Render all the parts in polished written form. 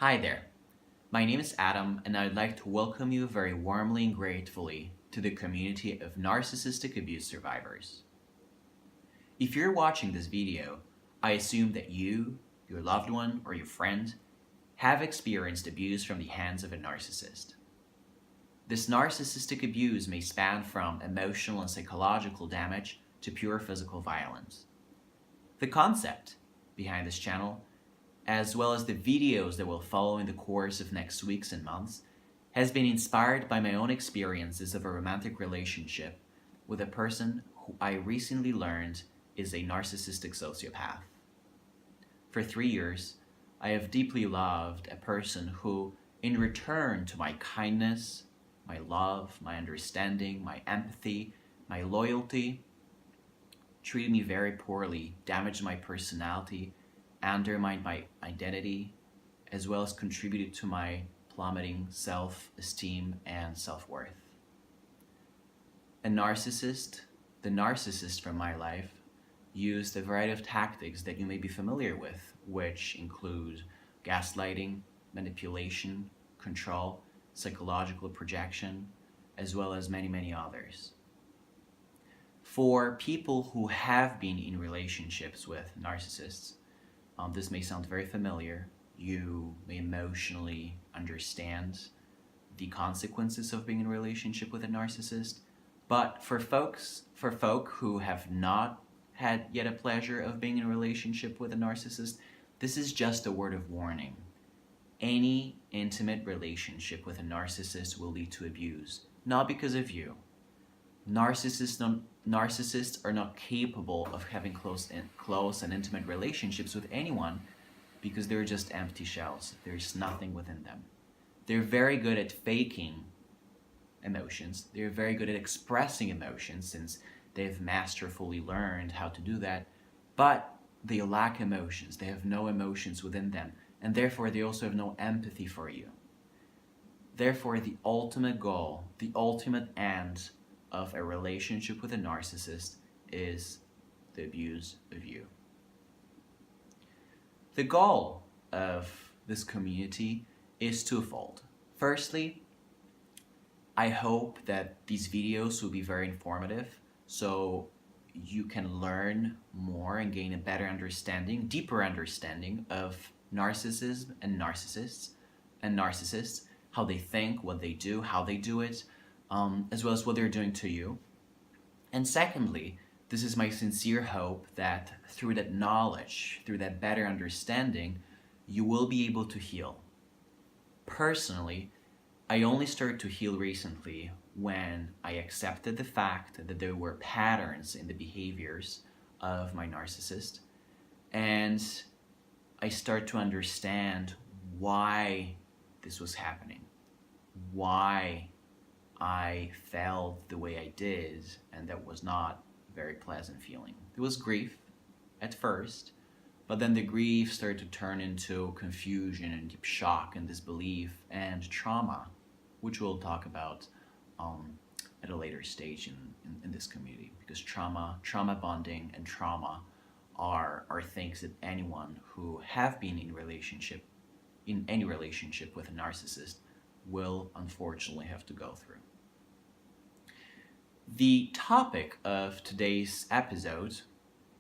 Hi there, my name is Adam and I'd like to welcome you very warmly and gratefully to the community of Narcissistic Abuse Survivors. If you're watching this video, I assume that you, your loved one, or your friend have experienced abuse from the hands of a narcissist. This narcissistic abuse may span from emotional and psychological damage to pure physical violence. The concept behind this channel, as well as the videos that will follow in the course of next weeks and months, has been inspired by my own experiences of a romantic relationship with a person who I recently learned is a narcissistic sociopath. For 3 years, I have deeply loved a person who, in return to my kindness, my love, my understanding, my empathy, my loyalty, treated me very poorly, damaged my personality, undermined my identity, as well as contributed to my plummeting self-esteem and self-worth. A narcissist, the narcissist from my life, used a variety of tactics that you may be familiar with, which include gaslighting, manipulation, control, psychological projection, as well as many, many others. For people who have been in relationships with narcissists, this may sound very familiar. You may emotionally understand the consequences of being in a relationship with a narcissist. But for folk who have not had yet a pleasure of being in a relationship with a narcissist, this is just a word of warning. Any intimate relationship with a narcissist will lead to abuse, not because of you. Narcissists are not capable of having close and intimate relationships with anyone because they're just empty shells. There's nothing within them. They're very good at faking emotions. They're very good at expressing emotions since they've masterfully learned how to do that, but they lack emotions. They have no emotions within them, and therefore they also have no empathy for you. Therefore, the ultimate goal, the ultimate end of a relationship with a narcissist is the abuse of you. The goal of this community is twofold. Firstly, I hope that these videos will be very informative so you can learn more and gain a better understanding, deeper understanding of narcissism and narcissists, how they think, what they do, how they do it, as well as what they're doing to you. And secondly, this is my sincere hope that through that knowledge, through that better understanding, you will be able to heal. Personally, I only started to heal recently when I accepted the fact that there were patterns in the behaviors of my narcissist, and I start to understand why this was happening, why I felt the way I did, and that was not a very pleasant feeling. It was grief at first, but then the grief started to turn into confusion and deep shock and disbelief and trauma, which we'll talk about at a later stage in this community, because trauma bonding and trauma are things that anyone who have been in any relationship with a narcissist will unfortunately have to go through. The topic of today's episode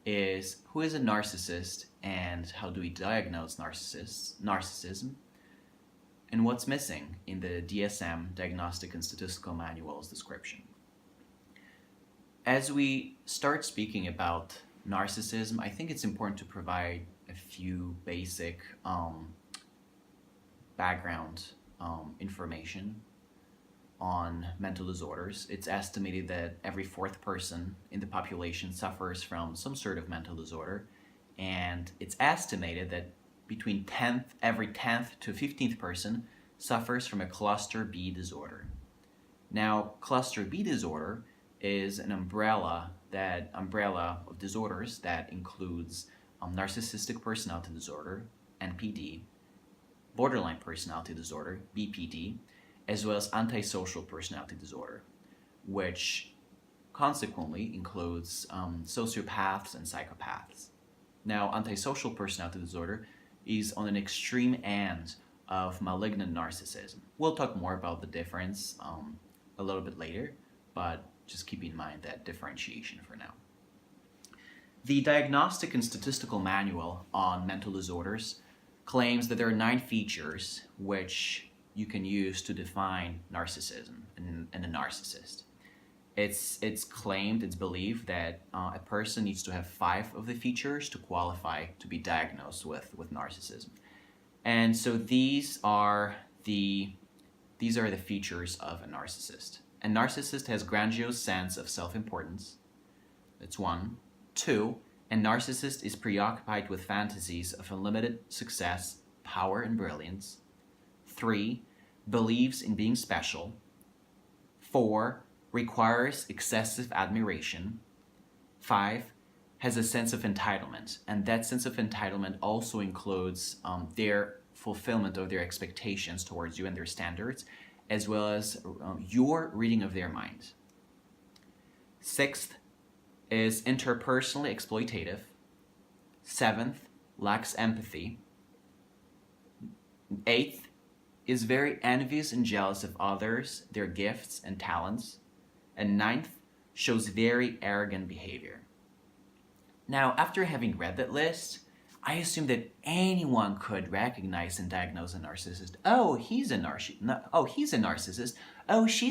is who is a narcissist and how do we diagnose narcissism, and what's missing in the DSM, Diagnostic and Statistical Manual's description. As we start speaking about narcissism, I think it's important to provide a few basic background information on mental disorders. It's estimated that every 4th person in the population suffers from some sort of mental disorder, and it's estimated that between every 10th to 15th person suffers from a cluster B disorder. Now, cluster B disorder is an umbrella of disorders that includes Narcissistic Personality Disorder, NPD, Borderline Personality Disorder, BPD, as well as Antisocial Personality Disorder, which consequently includes sociopaths and psychopaths. Now, Antisocial Personality Disorder is on an extreme end of malignant narcissism. We'll talk more about the difference a little bit later, but just keep in mind that differentiation for now. The Diagnostic and Statistical Manual on Mental Disorders claims that there are 9 features which you can use to define narcissism and a narcissist. It's claimed, it's believed that a person needs to have 5 of the features to qualify to be diagnosed with narcissism. And so these are the features of a narcissist. A narcissist has grandiose sense of self-importance. That's 1. 2, a narcissist is preoccupied with fantasies of unlimited success, power, and brilliance. 3, believes in being special. 4, requires excessive admiration. 5, has a sense of entitlement, and that sense of entitlement also includes their fulfillment of their expectations towards you and their standards, as well as your reading of their mind. 6th is interpersonally exploitative. 7th, lacks empathy. 8th, is very envious and jealous of others, their gifts and talents. And 9th, shows very arrogant behavior. Now, after having read that list, I assume that anyone could recognize and diagnose a narcissist. Oh, he's a narcissist. Oh, she's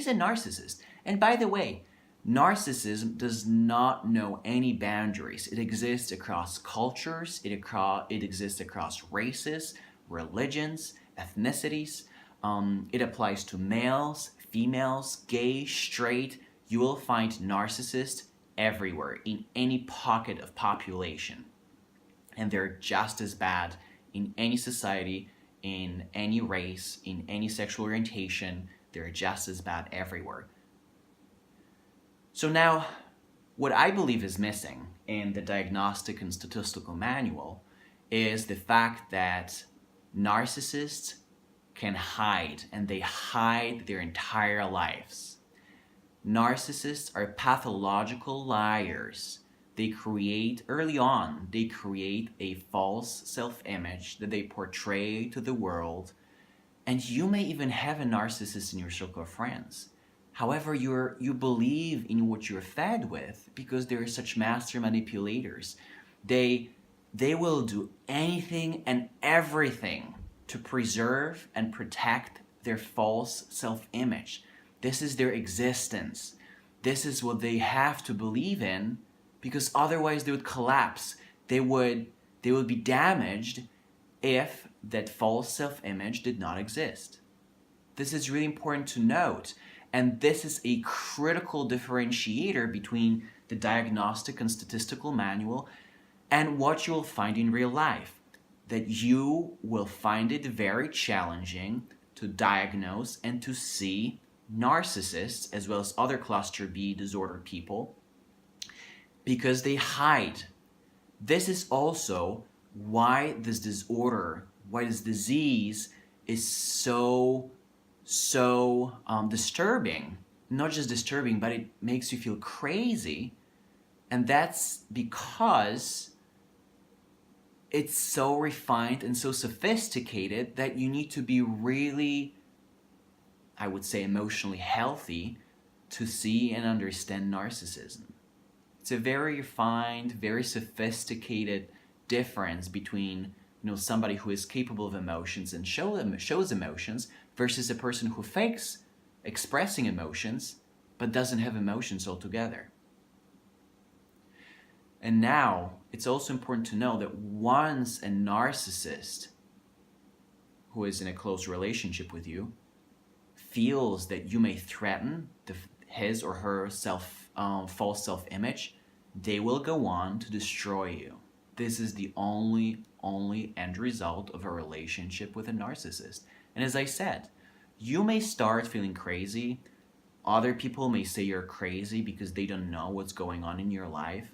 a narcissist. And by the way, narcissism does not know any boundaries. It exists across cultures, it exists across races, religions, ethnicities. It applies to males, females, gay, straight. You will find narcissists everywhere, in any pocket of population. And they're just as bad in any society, in any race, in any sexual orientation. They're just as bad everywhere. So now, what I believe is missing in the Diagnostic and Statistical Manual is the fact that narcissists can hide, and they hide their entire lives. Narcissists are pathological liars. They create a false self-image that they portray to the world, and you may even have a narcissist in your circle of friends. However, you believe in what you're fed with because they're such master manipulators. They will do anything and everything to preserve and protect their false self-image. This is their existence. This is what they have to believe in, because otherwise they would collapse. They would be damaged if that false self-image did not exist. This is really important to note, and this is a critical differentiator between the Diagnostic and Statistical Manual and what you'll find in real life. That you will find it very challenging to diagnose and to see narcissists as well as other cluster B disordered people because they hide. This is also why this disorder, why this disease is so disturbing. Not just disturbing, but it makes you feel crazy. And that's because it's so refined and so sophisticated that you need to be really, I would say, emotionally healthy to see and understand narcissism. It's a very refined, very sophisticated difference between somebody who is capable of emotions and shows emotions versus a person who fakes expressing emotions but doesn't have emotions altogether. And now, it's also important to know that once a narcissist who is in a close relationship with you feels that you may threaten his or her false self-image, they will go on to destroy you. This is the only end result of a relationship with a narcissist. And as I said, you may start feeling crazy. Other people may say you're crazy because they don't know what's going on in your life.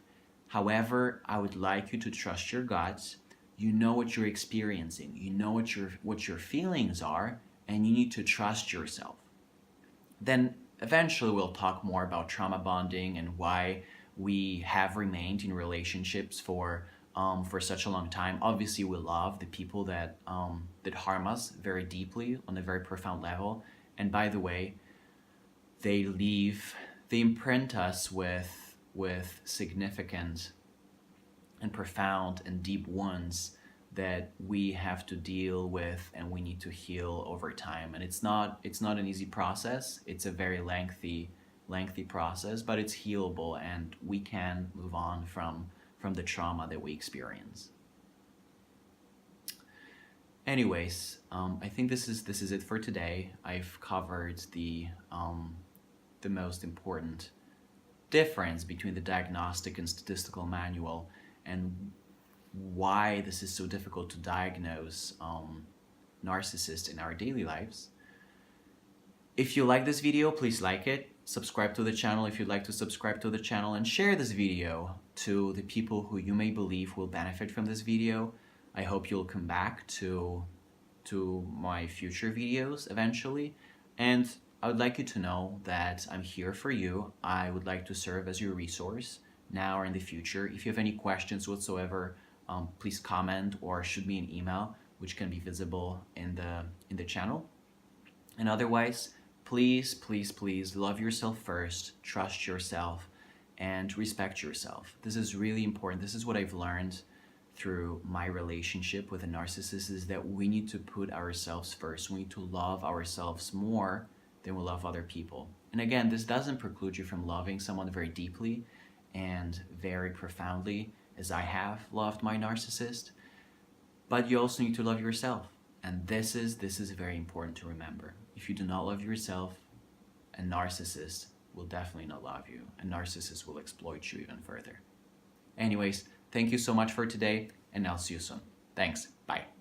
However, I would like you to trust your guts. You know what you're experiencing. You know what your feelings are, and you need to trust yourself. Then eventually we'll talk more about trauma bonding and why we have remained in relationships for such a long time. Obviously, we love the people that that harm us very deeply on a very profound level. And by the way, they imprint us with significant and profound and deep wounds that we have to deal with and we need to heal over time. And it's not an easy process. It's a very lengthy process, but it's healable, and we can move on from the trauma that we experience. Anyways, I think this is it for today. I've covered the most important difference between the Diagnostic and Statistical Manual and why this is so difficult to diagnose narcissists in our daily lives. If you like this video, please like it, subscribe to the channel if you'd like to subscribe to the channel, and share this video to the people who you may believe will benefit from this video. I hope you'll come back to my future videos eventually, and I would like you to know that I'm here for you. I would like to serve as your resource now or in the future. If you have any questions whatsoever, please comment or shoot me an email, which can be visible in the channel. And otherwise, please love yourself first, trust yourself, and respect yourself. This is really important. This is what I've learned through my relationship with a narcissist, is that we need to put ourselves first. We need to love ourselves more than we love other people. And again, this doesn't preclude you from loving someone very deeply and very profoundly, as I have loved my narcissist, but you also need to love yourself. And this is very important to remember. If you do not love yourself, a narcissist will definitely not love you. A narcissist will exploit you even further. Anyways, thank you so much for today, and I'll see you soon. Thanks. Bye.